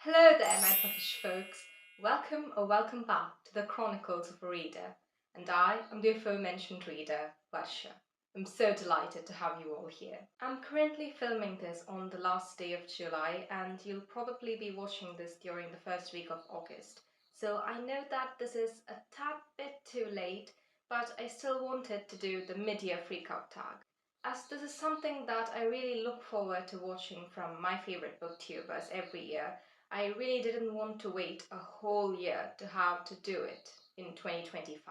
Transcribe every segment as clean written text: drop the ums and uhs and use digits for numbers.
Hello there, my bookish folks. Welcome or welcome back to the Chronicles of a Reader. And I am the aforementioned reader, Varsha. I'm so delighted to have you all here. I'm currently filming this on the last day of July, and you'll probably be watching this during the first week of August. So I know that this is a tad bit too late, but I still wanted to do the mid-year freakout tag, as this is something that I really look forward to watching from my favorite booktubers every year. I really didn't want to wait a whole year to have to do it in 2025.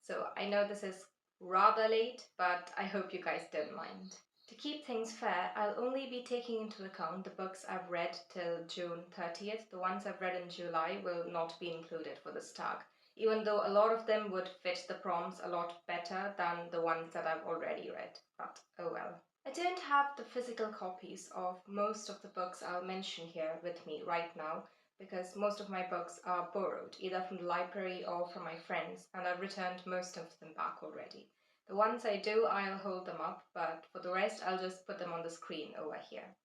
So I know this is rather late, but I hope you guys don't mind. To keep things fair, I'll only be taking into account the books I've read till June 30th. The ones I've read in July will not be included for this tag, even though a lot of them would fit the prompts a lot better than the ones that I've already read, but oh well. I don't have the physical copies of most of the books I'll mention here with me right now, because most of my books are borrowed, either from the library or from my friends, and I've returned most of them back already. The ones I do, I'll hold them up, but for the rest, I'll just put them on the screen over here.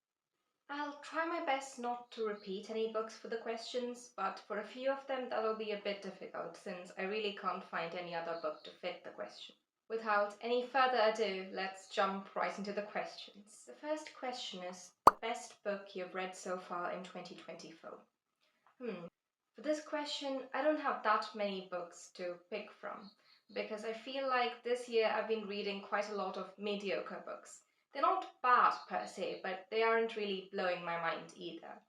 I'll try my best not to repeat any books for the questions, but for a few of them that'll be a bit difficult since I really can't find any other book to fit the question. Without any further ado, let's jump right into the questions. The first question is the best book you've read so far in 2024. For this question, I don't have that many books to pick from because I feel like this year I've been reading quite a lot of mediocre books. They're not bad per se, but they aren't really blowing my mind either.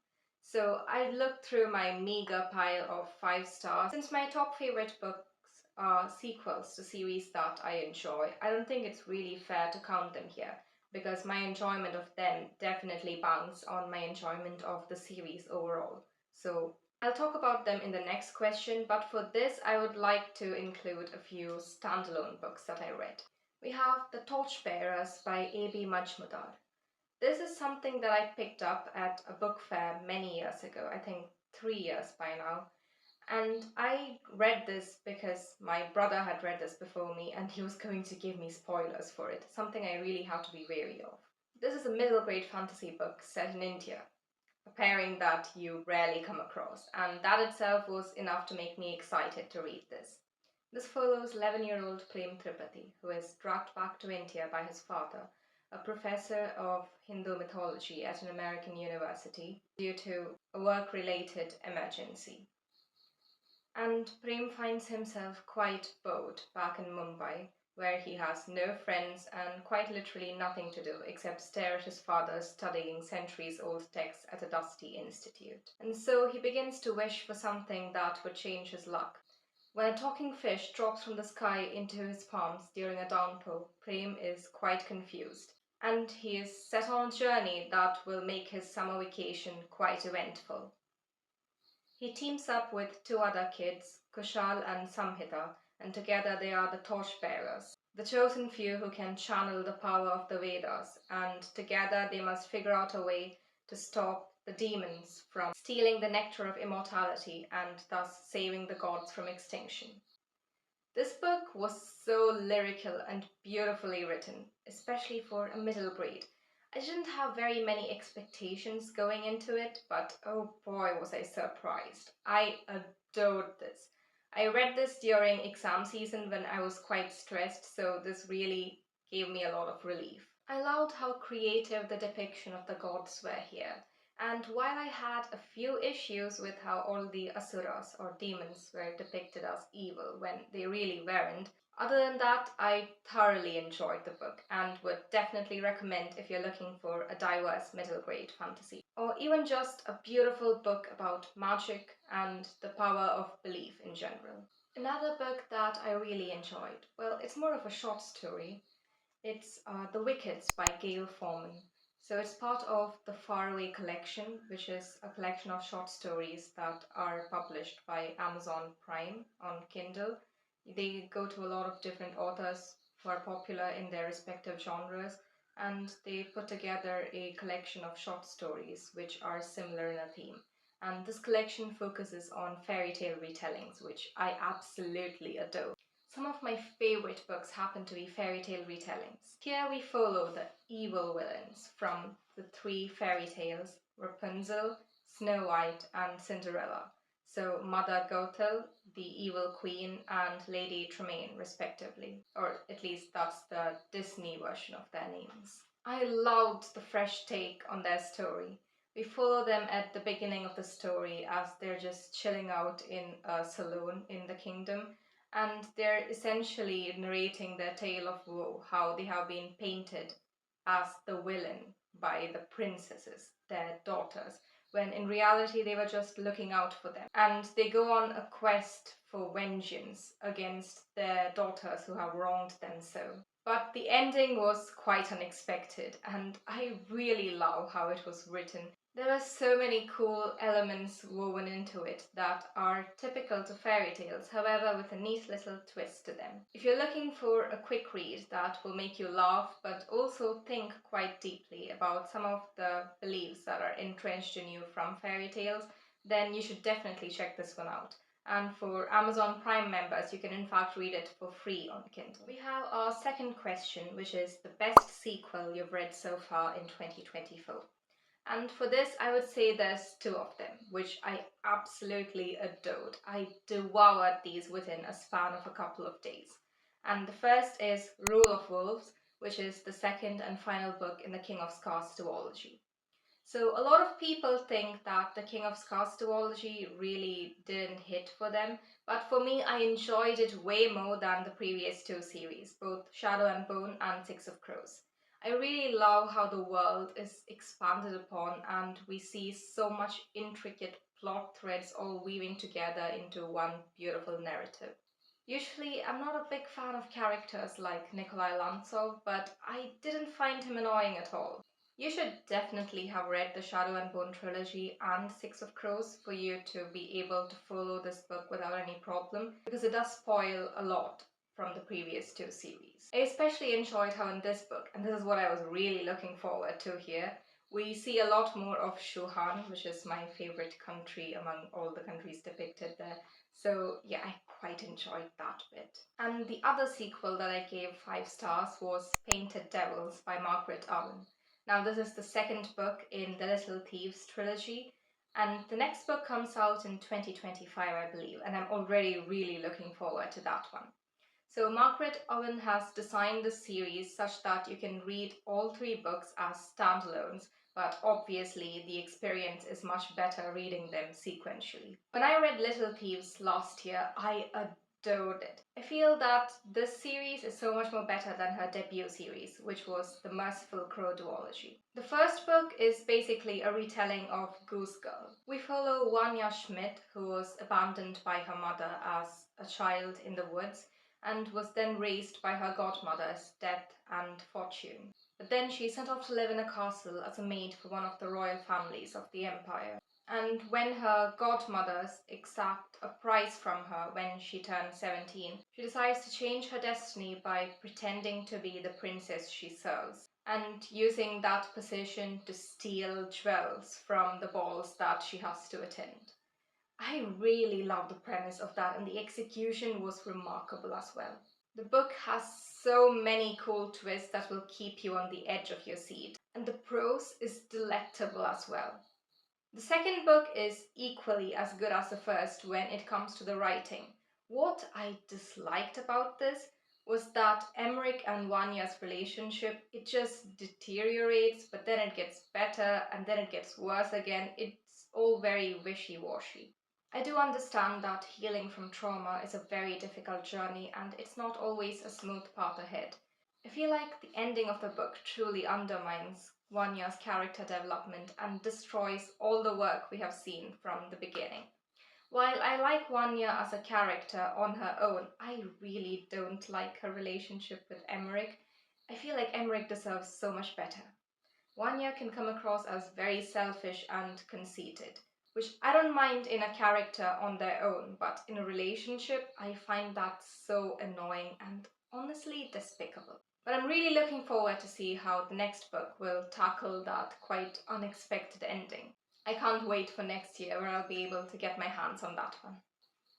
So I looked through my meager pile of 5 stars. Since my top favorite books are sequels to series that I enjoy, I don't think it's really fair to count them here because my enjoyment of them definitely banks on my enjoyment of the series overall. So I'll talk about them in the next question, but for this I would like to include a few standalone books that I read. We have The Torchbearers by A.B. Majmudar. This is something that I picked up at a book fair many years ago, I think 3 years by now. And I read this because my brother had read this before me and he was going to give me spoilers for it, something I really have to be wary of. This is a middle grade fantasy book set in India, a pairing that you rarely come across, and that itself was enough to make me excited to read this. This follows 11-year-old Prem Tripathi, who is dragged back to India by his father, a professor of Hindu mythology at an American university, due to a work-related emergency. And Prem finds himself quite bored back in Mumbai, where he has no friends and quite literally nothing to do except stare at his father studying centuries-old texts at a dusty institute. And so he begins to wish for something that would change his luck. When a talking fish drops from the sky into his palms during a downpour, Prem is quite confused, and he is set on a journey that will make his summer vacation quite eventful. He teams up with 2 other kids, Kushal and Samhita, and together they are the Torchbearers, the chosen few who can channel the power of the Vedas, and together they must figure out a way to stop the demons from stealing the nectar of immortality and thus saving the gods from extinction. This book was so lyrical and beautifully written, especially for a middle grade. I didn't have very many expectations going into it, but oh boy was I surprised. I adored this. I read this during exam season when I was quite stressed, so this really gave me a lot of relief. I loved how creative the depiction of the gods were here. And while I had a few issues with how all the asuras or demons were depicted as evil when they really weren't, other than that, I thoroughly enjoyed the book and would definitely recommend if you're looking for a diverse middle grade fantasy, or even just a beautiful book about magic and the power of belief in general. Another book that I really enjoyed, well, it's more of a short story. It's The Wickets by Gail Forman. So it's part of the Faraway collection, which is a collection of short stories that are published by Amazon Prime on Kindle. They go to a lot of different authors who are popular in their respective genres, and they put together a collection of short stories which are similar in a theme. And this collection focuses on fairy tale retellings, which I absolutely adore. Some of my favorite books happen to be fairy tale retellings. Here we follow the evil villains from the 3 fairy tales, Rapunzel, Snow White and Cinderella. So Mother Gothel, the evil queen, and Lady Tremaine, respectively. Or at least that's the Disney version of their names. I loved the fresh take on their story. We follow them at the beginning of the story as they're just chilling out in a saloon in the kingdom, and they're essentially narrating their tale of woe, how they have been painted as the villain by the princesses, their daughters, when in reality they were just looking out for them. And they go on a quest for vengeance against their daughters who have wronged them so. But the ending was quite unexpected, and I really love how it was written. There are so many cool elements woven into it that are typical to fairy tales, however, with a neat little twist to them. If you're looking for a quick read that will make you laugh, but also think quite deeply about some of the beliefs that are entrenched in you from fairy tales, then you should definitely check this one out. And for Amazon Prime members, you can in fact read it for free on Kindle. We have our second question, which is the best sequel you've read so far in 2024. And for this, I would say there's two of them, which I absolutely adored. I devoured these within a span of a couple of days. And the first is Rule of Wolves, which is the second and final book in the King of Scars duology. So a lot of people think that the King of Scars duology really didn't hit for them, but for me I enjoyed it way more than the previous two series, both Shadow and Bone and Six of Crows. I really love how the world is expanded upon and we see so much intricate plot threads all weaving together into one beautiful narrative. Usually, I'm not a big fan of characters like Nikolai Lantsov, but I didn't find him annoying at all. You should definitely have read the Shadow and Bone trilogy and Six of Crows for you to be able to follow this book without any problem, because it does spoil a lot from the previous two series. I especially enjoyed how in this book, and this is what I was really looking forward to here, we see a lot more of Shuhan, which is my favorite country among all the countries depicted there. So yeah, I quite enjoyed that bit. And the other sequel that I gave 5 stars was Painted Devils by Margaret Owen. Now this is the second book in the Little Thieves trilogy, and the next book comes out in 2025, I believe, and I'm already really looking forward to that one. So Margaret Owen has designed the series such that you can read all 3 books as standalones, but obviously the experience is much better reading them sequentially. When I read Little Thieves last year, I adored it. I feel that this series is so much more better than her debut series, which was the Merciful Crow duology. The first book is basically a retelling of Goose Girl. We follow Vanya Schmidt, who was abandoned by her mother as a child in the woods, and was then raised by her godmothers, Death and Fortune. But then she's sent off to live in a castle as a maid for one of the royal families of the empire. And when her godmothers exact a price from her when she turns 17, she decides to change her destiny by pretending to be the princess she serves, and using that position to steal jewels from the balls that she has to attend. I really love the premise of that, and the execution was remarkable as well. The book has so many cool twists that will keep you on the edge of your seat, and the prose is delectable as well. The second book is equally as good as the first when it comes to the writing. What I disliked about this was that Emmerich and Vanya's relationship, it just deteriorates, but then it gets better, and then it gets worse again. It's all very wishy-washy. I do understand that healing from trauma is a very difficult journey, and it's not always a smooth path ahead. I feel like the ending of the book truly undermines Vanya's character development and destroys all the work we have seen from the beginning. While I like Vanya as a character on her own, I really don't like her relationship with Emmerich. I feel like Emmerich deserves so much better. Vanya can come across as very selfish and conceited, which I don't mind in a character on their own, but in a relationship, I find that so annoying and honestly despicable. But I'm really looking forward to see how the next book will tackle that quite unexpected ending. I can't wait for next year where I'll be able to get my hands on that one.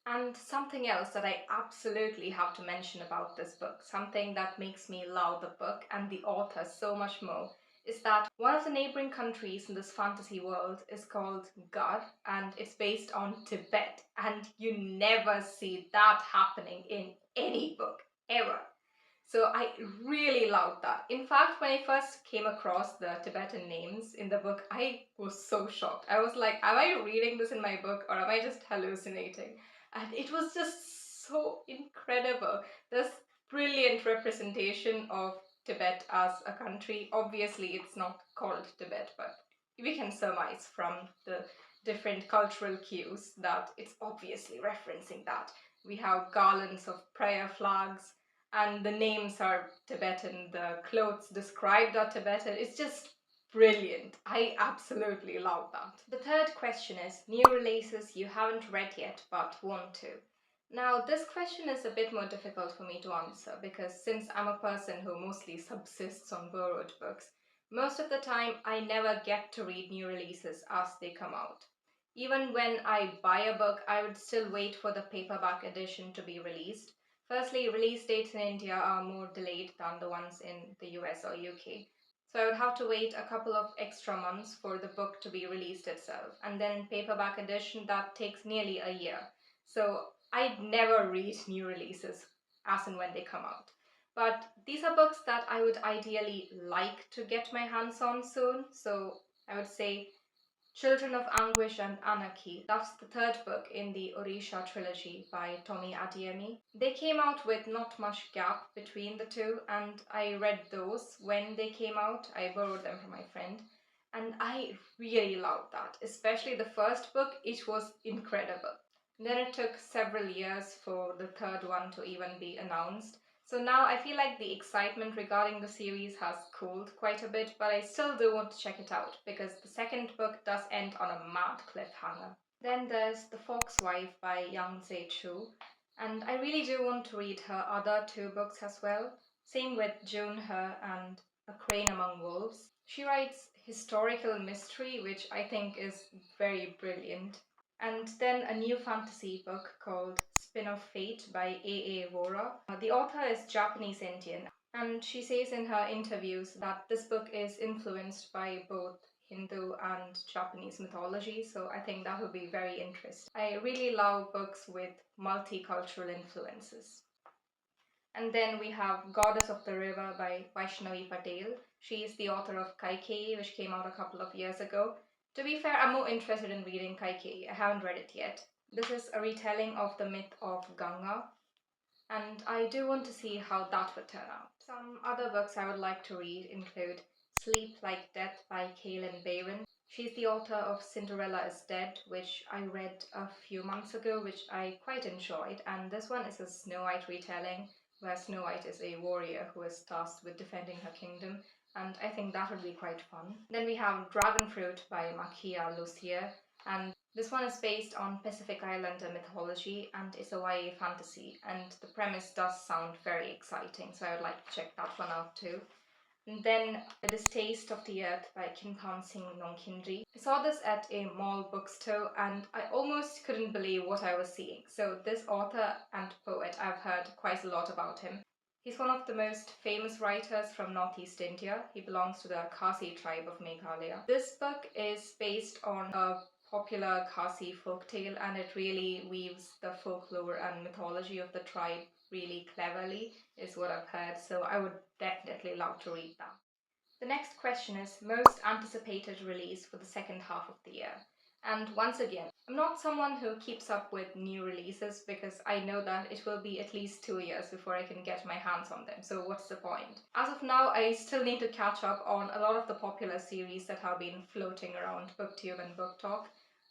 And something else that I absolutely have to mention about this book, something that makes me love the book and the author so much more, is that one of the neighboring countries in this fantasy world is called Gar, and it's based on Tibet, and you never see that happening in any book ever. So I really loved that. In fact, when I first came across the Tibetan names in the book, I was so shocked. I was like, am I reading this in my book or am I just hallucinating? And it was just so incredible. This brilliant representation of Tibet as a country. Obviously, it's not called Tibet, but we can surmise from the different cultural cues that it's obviously referencing that. We have garlands of prayer flags, and the names are Tibetan, the clothes described are Tibetan. It's just brilliant. I absolutely love that. The third question is new releases you haven't read yet but want to. Now, this question is a bit more difficult for me to answer because since I'm a person who mostly subsists on borrowed books, most of the time I never get to read new releases as they come out. Even when I buy a book, I would still wait for the paperback edition to be released. Firstly, release dates in India are more delayed than the ones in the US or UK. So I would have to wait a couple of extra months for the book to be released itself. And then paperback edition, that takes nearly a year. So I never read new releases as and when they come out. But these are books that I would ideally like to get my hands on soon. So I would say Children of Anguish and Anarchy. That's the third book in the Orisha trilogy by Tommy Adeyemi. They came out with not much gap between the two, and I read those when they came out. I borrowed them from my friend, and I really loved that. Especially the first book, it was incredible. Then it took several years for the third one to even be announced. So now I feel like the excitement regarding the series has cooled quite a bit, but I still do want to check it out because the second book does end on a mad cliffhanger. Then there's The Fox Wife by Yang Tse Chu, and I really do want to read her other two books as well. Same with June He and A Crane Among Wolves. She writes historical mystery, which I think is very brilliant. And then a new fantasy book called Spin of Fate by A.A. Vora. The author is Japanese Indian, and she says in her interviews that this book is influenced by both Hindu and Japanese mythology, so I think that will be very interesting. I really love books with multicultural influences. And then we have Goddess of the River by Vaishnavi Patel. She is the author of Kaikeyi, which came out a couple of years ago. To be fair, I'm more interested in reading Kaikeyi. I haven't read it yet. This is a retelling of the myth of Ganga, and I do want to see how that would turn out. Some other books I would like to read include Sleep Like Death by Kaylin Bayron. She's the author of Cinderella is Dead, which I read a few months ago, which I quite enjoyed, and this one is a Snow White retelling, where Snow White is a warrior who is tasked with defending her kingdom, and I think that would be quite fun. Then we have Dragon Fruit by Makia Lucia, and this one is based on Pacific Islander mythology and is a YA fantasy, and the premise does sound very exciting, so I would like to check that one out too. And then A Distaste of the Earth by Kinpan Singh Nongkindri. I saw this at a mall bookstore and I almost couldn't believe what I was seeing. So this author and poet, I've heard quite a lot about him. He's one of the most famous writers from Northeast India. He belongs to the Khasi tribe of Meghalaya. This book is based on a popular Khasi folktale, and it really weaves the folklore and mythology of the tribe really cleverly, is what I've heard, so I would definitely love to read that. The next question is most anticipated release for the second half of the year. And once again, I'm not someone who keeps up with new releases because I know that it will be at least 2 years before I can get my hands on them, so what's the point? As of now, I still need to catch up on a lot of the popular series that have been floating around BookTube and BookTok.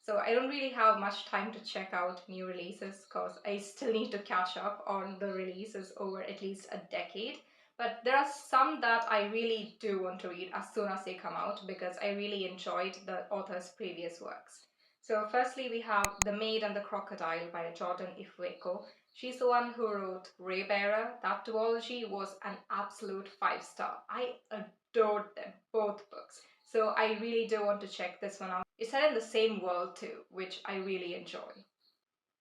So I don't really have much time to check out new releases because I still need to catch up on the releases over at least a decade. But there are some that I really do want to read as soon as they come out because I really enjoyed the author's previous works. So firstly we have The Maid and the Crocodile by Jordan Ifweko. She's the one who wrote Raybearer. That duology was an absolute 5-star. I adored them, both books. So I really do want to check this one out. It's set in the same world too, which I really enjoy.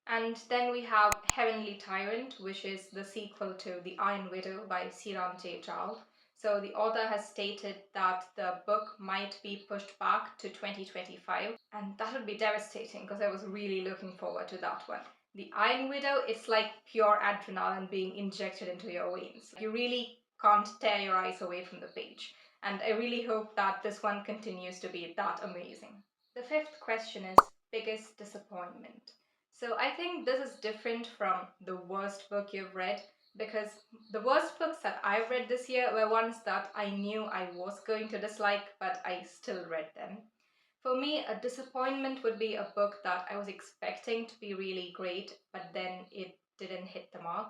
And then we have Heavenly Tyrant, which is the sequel to The Iron Widow by Siran J. Jal. So the author has stated that the book might be pushed back to 2025, and that would be devastating because I was really looking forward to that one. The Iron Widow, it's like pure adrenaline being injected into your veins. You really can't tear your eyes away from the page, and I really hope that this one continues to be that amazing. The fifth question is biggest disappointment. So I think this is different from the worst book you've read, because the worst books that I've read this year were ones that I knew I was going to dislike, but I still read them. For me, a disappointment would be a book that I was expecting to be really great, but then it didn't hit the mark.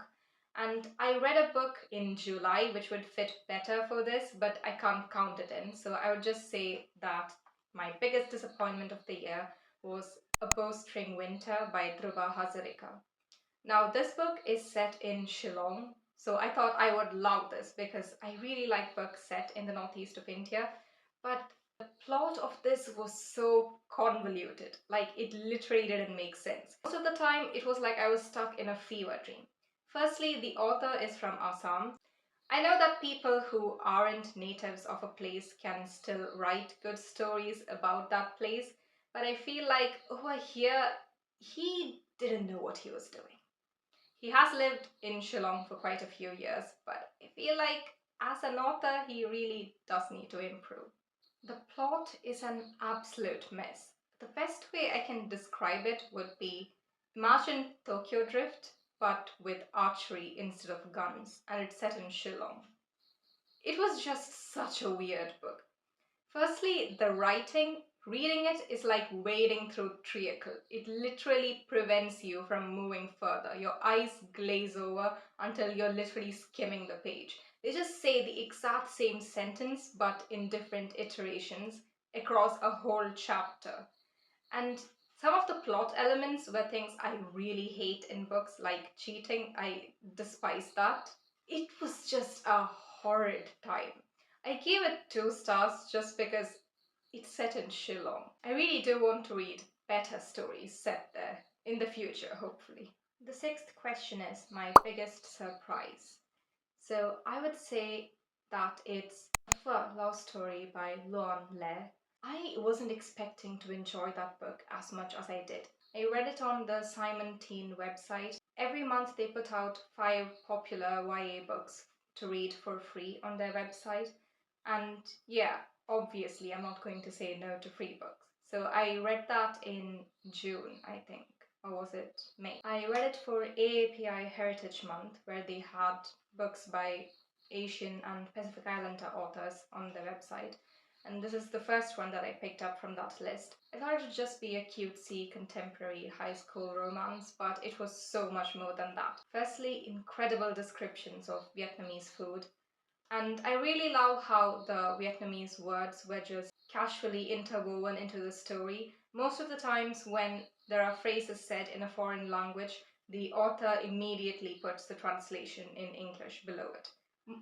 And I read a book in July which would fit better for this, but I can't count it in. So I would just say that my biggest disappointment of the year was A Bowstring Winter by Dhruva Hazarika. Now, this book is set in Shillong, so I thought I would love this because I really like books set in the northeast of India. But the plot of this was so convoluted, like it literally didn't make sense. Most of the time, it was like I was stuck in a fever dream. Firstly, the author is from Assam. I know that people who aren't natives of a place can still write good stories about that place, but I feel like over here, he didn't know what he was doing. He has lived in Shillong for quite a few years, but I feel like as an author, he really does need to improve. The plot is an absolute mess. The best way I can describe it would be imagine Tokyo Drift, but with archery instead of guns, and it's set in Shillong. It was just such a weird book. Firstly, the writing, reading it is like wading through treacle. It literally prevents you from moving further. Your eyes glaze over until you're literally skimming the page. They just say the exact same sentence but in different iterations across a whole chapter. And some of the plot elements were things I really hate in books, like cheating. I despise that. It was just a horrid time. I gave it 2 stars just because it's set in Shillong. I really do want to read better stories set there in the future, hopefully. The sixth question is my biggest surprise. So I would say that it's A Fur Love Story by Luan Le. I wasn't expecting to enjoy that book as much as I did. I read it on the Simon Teen website. Every month they put out 5 popular YA books to read for free on their website. And yeah, obviously I'm not going to say no to free books. So I read that in June, I think. Or was it May? I read it for AAPI Heritage Month, where they had books by Asian and Pacific Islander authors on their website. And this is the first one that I picked up from that list. I thought it would just be a cutesy contemporary high school romance, but it was so much more than that. Firstly, incredible descriptions of Vietnamese food. And I really love how the Vietnamese words were just casually interwoven into the story. Most of the times when there are phrases said in a foreign language, the author immediately puts the translation in English below it.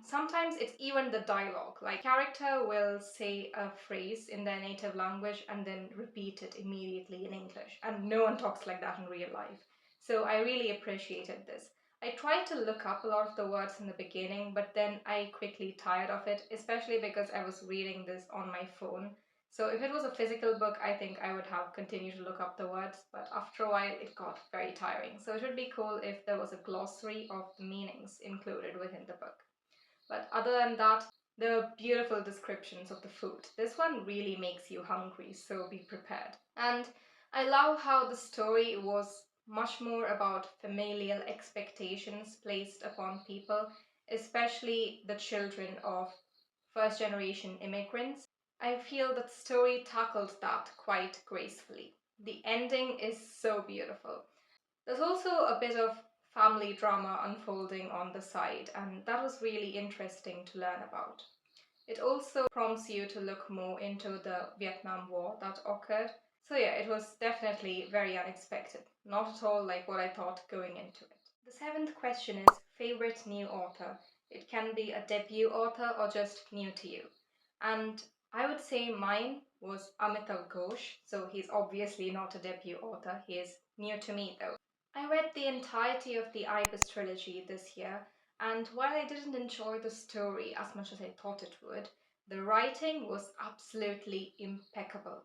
Sometimes it's even the dialogue, like character will say a phrase in their native language and then repeat it immediately in English, and no one talks like that in real life. So I really appreciated this. I tried to look up a lot of the words in the beginning, but then I quickly tired of it, especially because I was reading this on my phone. So if it was a physical book, I think I would have continued to look up the words, but after a while it got very tiring. So it would be cool if there was a glossary of the meanings included within the book. But other than that, the beautiful descriptions of the food. This one really makes you hungry, so be prepared. And I love how the story was much more about familial expectations placed upon people, especially the children of first generation immigrants. I feel that the story tackled that quite gracefully. The ending is so beautiful. There's also a bit of family drama unfolding on the side, and that was really interesting to learn about. It also prompts you to look more into the Vietnam War that occurred. So yeah, it was definitely very unexpected. Not at all like what I thought going into it. The seventh question is favorite new author. It can be a debut author or just new to you. And I would say mine was Amitav Ghosh. So he's obviously not a debut author. He is new to me though. I read the entirety of the Ibis trilogy this year, And while I didn't enjoy the story as much as I thought it would, the writing was absolutely impeccable.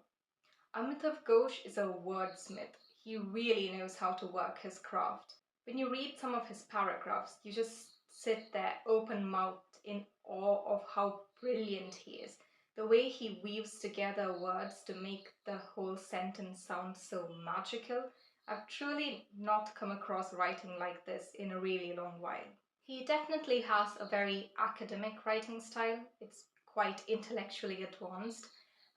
Amitav Ghosh is a wordsmith. He really knows how to work his craft. When you read some of his paragraphs, you just sit there open-mouthed in awe of how brilliant he is. The way he weaves together words to make the whole sentence sound so magical. I've truly not come across writing like this in a really long while. He definitely has a very academic writing style. It's quite intellectually advanced,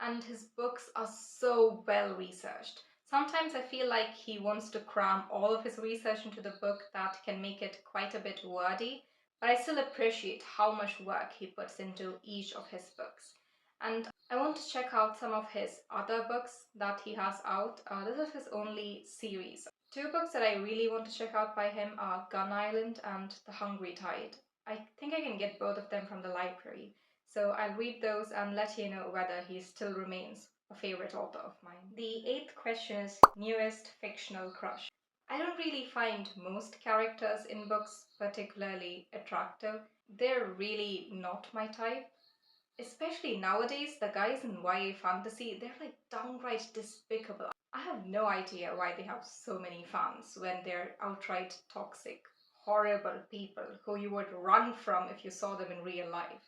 and his books are so well researched. Sometimes I feel like he wants to cram all of his research into the book that can make it quite a bit wordy, but I still appreciate how much work he puts into each of his books. And I want to check out some of his other books that he has out. This is his only series. Two books that I really want to check out by him are Gun Island and The Hungry Tide. I think I can get both of them from the library, so I'll read those and let you know whether he still remains a favorite author of mine. The eighth question is newest fictional crush. I don't really find most characters in books particularly attractive. They're really not my type. Especially nowadays, the guys in YA fantasy, they're like downright despicable. I have no idea why they have so many fans when they're outright toxic, horrible people who you would run from if you saw them in real life.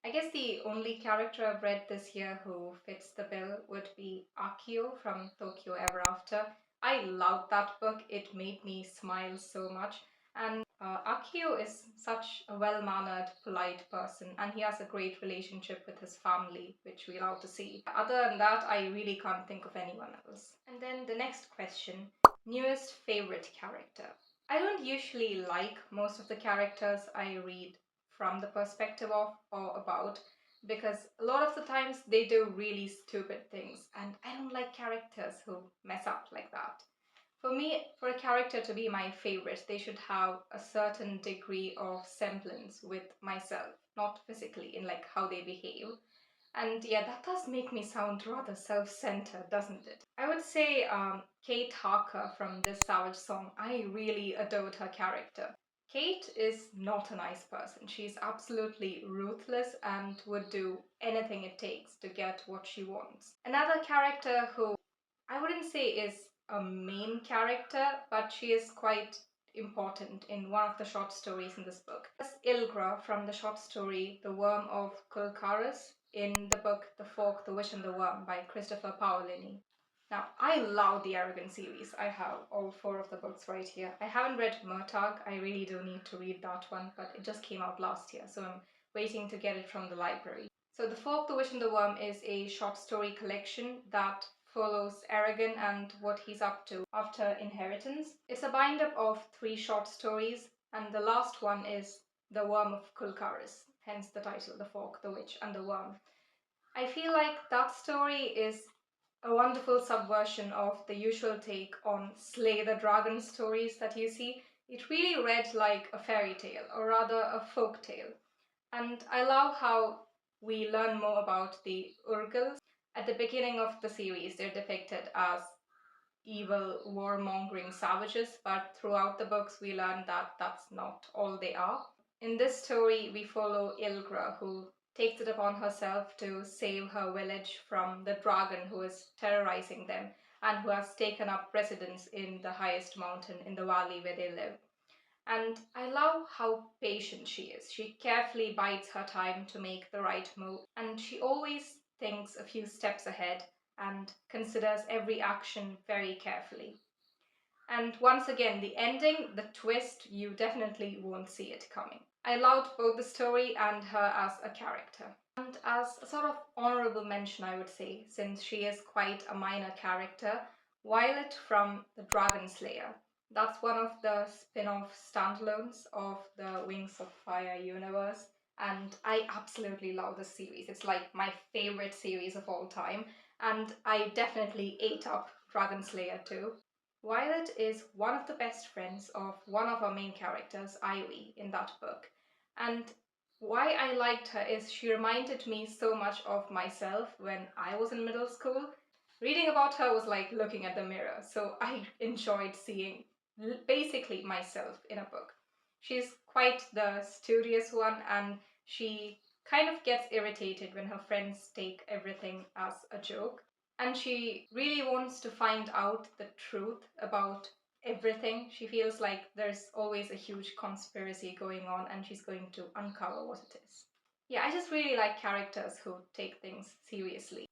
I guess the only character I've read this year who fits the bill would be Akio from Tokyo Ever After. I loved that book, it made me smile so much. And Akio is such a well-mannered, polite person, and he has a great relationship with his family, which we love to see. Other than that, I really can't think of anyone else. And then the next question, newest favorite character. I don't usually like most of the characters I read from the perspective of or about, because a lot of the times they do really stupid things, and I don't like characters who mess up like that. For me, for a character to be my favorite, they should have a certain degree of semblance with myself, not physically in like how they behave. And yeah, that does make me sound rather self-centered, doesn't it? I would say Kate Harker from This Savage Song. I really adored her character. Kate is not a nice person. She's absolutely ruthless and would do anything it takes to get what she wants. Another character who I wouldn't say is a main character, but she is quite important in one of the short stories in this book. That's Ilgra from the short story The Worm of Kulkaris in the book The Fork, the Witch and the Worm by Christopher Paolini. Now, I love the Aragon series. I have all four of the books right here. I haven't read Murtagh. I really do need to read that one, but it just came out last year, so I'm waiting to get it from the library. So The Fork, the Witch and the Worm is a short story collection that follows Aragon and what he's up to after inheritance. It's a bind-up of three short stories, and the last one is The Worm of Kulkaris, hence the title, The Fork, the Witch and the Worm. I feel like that story is a wonderful subversion of the usual take on Slay the Dragon stories that you see. It really read like a fairy tale, or rather a folk tale. And I love how we learn more about the Urgals. At the beginning of the series, they're depicted as evil, warmongering savages, but throughout the books, we learn that that's not all they are. In this story, we follow Ilgra, who takes it upon herself to save her village from the dragon who is terrorizing them and who has taken up residence in the highest mountain in the valley where they live. And I love how patient she is. She carefully bides her time to make the right move, and she always thinks a few steps ahead and considers every action very carefully. And once again, the ending, the twist, you definitely won't see it coming. I loved both the story and her as a character. And as a sort of honorable mention, I would say, since she is quite a minor character, Violet from The Dragon Slayer. That's one of the spin-off standalones of the Wings of Fire universe, and I absolutely love this series. It's like my favorite series of all time, and I definitely ate up Dragon Slayer too. Violet is one of the best friends of one of our main characters, Ivy, in that book. And why I liked her is she reminded me so much of myself when I was in middle school. Reading about her was like looking at the mirror, so I enjoyed seeing basically myself in a book. She's quite the studious one, and she kind of gets irritated when her friends take everything as a joke. And she really wants to find out the truth about everything. She feels like there's always a huge conspiracy going on, and she's going to uncover what it is. Yeah, I just really like characters who take things seriously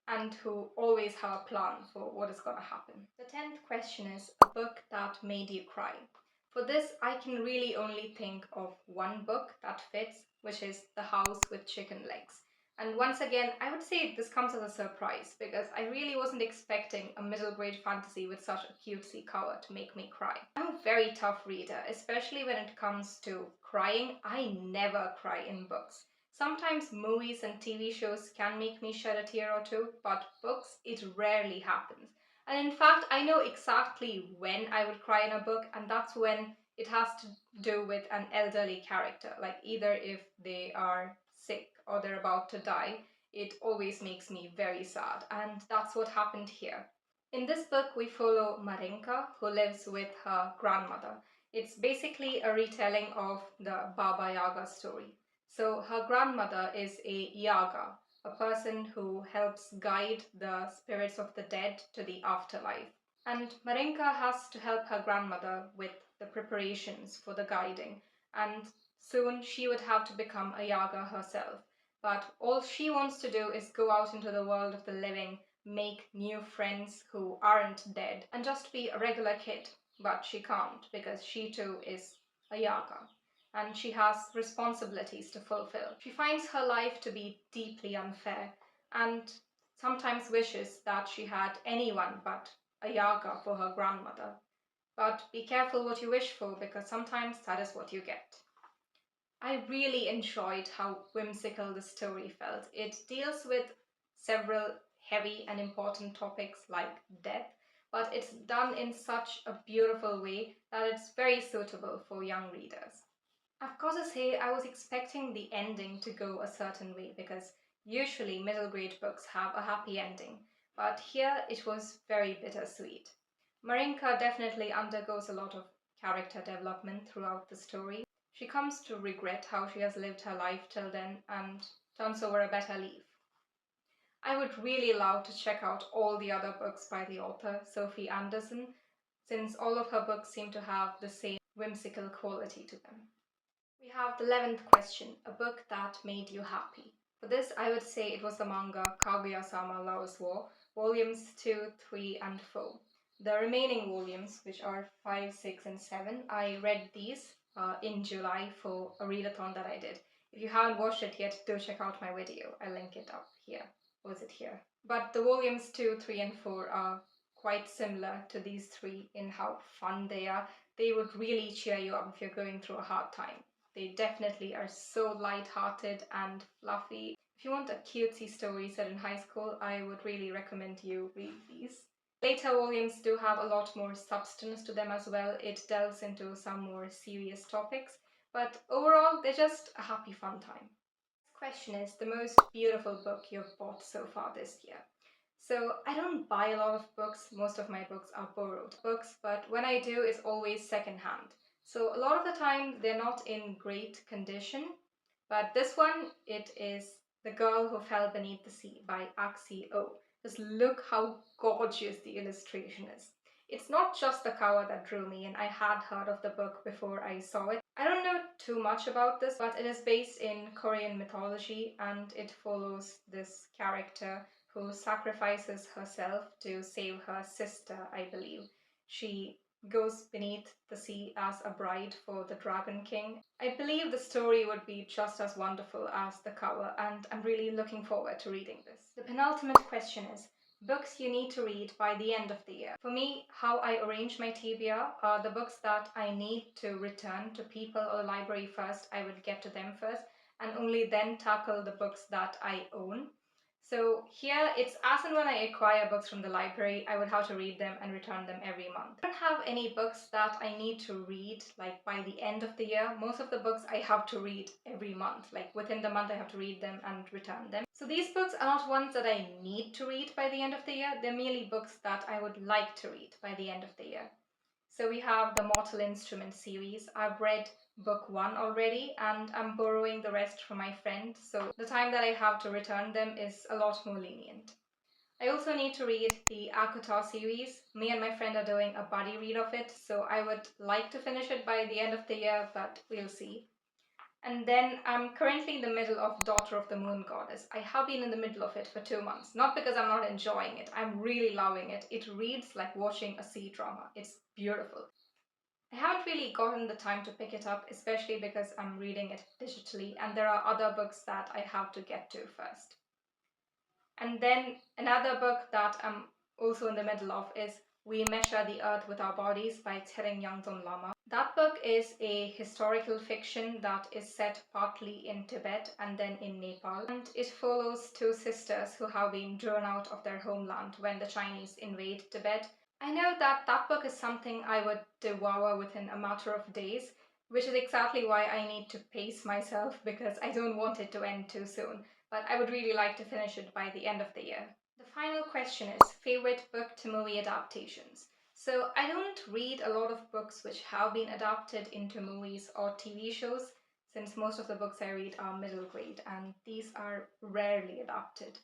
and who always have a plan for what is going to happen. The 10th question is a book that made you cry. For this, I can really only think of one book that fits, which is The House with Chicken Legs. And once again, I would say this comes as a surprise because I really wasn't expecting a middle grade fantasy with such a cutesy cover to make me cry. I'm a very tough reader, especially when it comes to crying. I never cry in books. Sometimes movies and TV shows can make me shed a tear or two, but books, it rarely happens. And in fact, I know exactly when I would cry in a book, and that's when it has to do with an elderly character. Like either if they are sick or they're about to die, it always makes me very sad. And that's what happened here. In this book, we follow Marinka, who lives with her grandmother. It's basically a retelling of the Baba Yaga story. So her grandmother is a Yaga, a person who helps guide the spirits of the dead to the afterlife. And Marinka has to help her grandmother with the preparations for the guiding, and soon she would have to become a Yaga herself. But all she wants to do is go out into the world of the living, make new friends who aren't dead, and just be a regular kid. But she can't because she too is a Yaga and she has responsibilities to fulfill. She finds her life to be deeply unfair and sometimes wishes that she had anyone but a Yaga for her grandmother. But be careful what you wish for because sometimes that is what you get. I really enjoyed how whimsical the story felt. It deals with several heavy and important topics like death, but it's done in such a beautiful way that it's very suitable for young readers. I've got to say, I was expecting the ending to go a certain way because usually middle grade books have a happy ending, but here it was very bittersweet. Marinka definitely undergoes a lot of character development throughout the story. She comes to regret how she has lived her life till then and turns over a better leaf. I would really love to check out all the other books by the author, Sophie Anderson, since all of her books seem to have the same whimsical quality to them. We have the 11th question, a book that made you happy. For this, I would say it was the manga Kaguya-sama Lover's War, volumes 2, 3, and 4. The remaining volumes, which are 5, 6, and 7, I read these in July for a readathon that I did. If you haven't watched it yet, do check out my video. I'll link it up here. Or is it here? But the volumes 2, 3, and 4 are quite similar to these three in how fun they are. They would really cheer you up if you're going through a hard time. They definitely are so light-hearted and fluffy. If you want a cutesy story set in high school, I would really recommend you read these. Later volumes do have a lot more substance to them as well. It delves into some more serious topics, but overall, they're just a happy fun time. This question is the most beautiful book you've bought so far this year. So I don't buy a lot of books. Most of my books are borrowed books, but when I do, it's always secondhand. So a lot of the time, they're not in great condition. But this one, it is The Girl Who Fell Beneath the Sea by Axie O. Just look how gorgeous the illustration is. It's not just the cover that drew me in. I had heard of the book before I saw it. I don't know too much about this, but it is based in Korean mythology and it follows this character who sacrifices herself to save her sister, I believe. She goes beneath the sea as a bride for the Dragon King. I believe the story would be just as wonderful as the cover, and I'm really looking forward to reading this. The penultimate question is books you need to read by the end of the year. For me, how I arrange my TBR are the books that I need to return to people or the library first. I would get to them first and only then tackle the books that I own. So here it's as and when I acquire books from the library, I would have to read them and return them every month. I don't have any books that I need to read like by the end of the year. Most of the books I have to read every month, like within the month I have to read them and return them. So these books are not ones that I need to read by the end of the year. They're merely books that I would like to read by the end of the year. So we have the Mortal Instrument series. I've read book 1 already and I'm borrowing the rest from my friend, so the time that I have to return them is a lot more lenient. I also need to read the Akuta series. Me and my friend are doing a buddy read of it, so I would like to finish it by the end of the year, but we'll see. And then I'm currently in the middle of Daughter of the Moon Goddess. I have been in the middle of it for 2 months, not because I'm not enjoying it. I'm really loving it. It reads like watching a sea drama. It's beautiful. I haven't really gotten the time to pick it up, especially because I'm reading it digitally and there are other books that I have to get to first. And then another book that I'm also in the middle of is We Measure the Earth with Our Bodies by Tsereng Yangdon Lama. That book is a historical fiction that is set partly in Tibet and then in Nepal. And it follows two sisters who have been driven out of their homeland when the Chinese invade Tibet. I know that that book is something I would devour within a matter of days, which is exactly why I need to pace myself because I don't want it to end too soon. But I would really like to finish it by the end of the year. The final question is favorite book to movie adaptations. So I don't read a lot of books which have been adapted into movies or TV shows, since most of the books I read are middle grade and these are rarely adapted.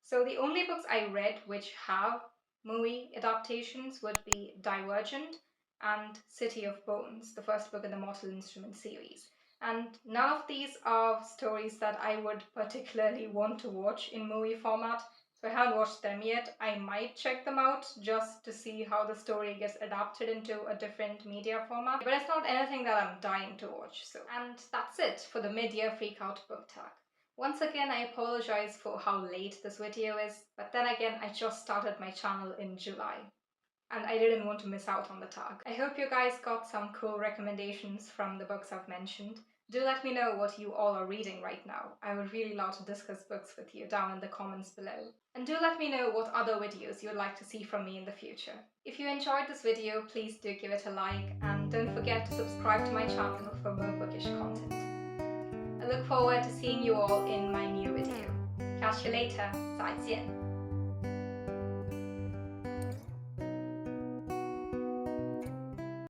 So the only books I read which have movie adaptations would be Divergent and City of Bones, the first book in the Mortal Instrument series. And none of these are stories that I would particularly want to watch in movie format, so I haven't watched them yet. I might check them out just to see how the story gets adapted into a different media format, but it's not anything that I'm dying to watch. And that's it for the mid-year Freakout book tag. Once again, I apologize for how late this video is, but then again, I just started my channel in July and I didn't want to miss out on the tag. I hope you guys got some cool recommendations from the books I've mentioned. Do let me know what you all are reading right now. I would really love to discuss books with you down in the comments below. And do let me know what other videos you'd like to see from me in the future. If you enjoyed this video, please do give it a like and don't forget to subscribe to my channel for more bookish content. I look forward to seeing you all in my new video. Catch you later. 再见.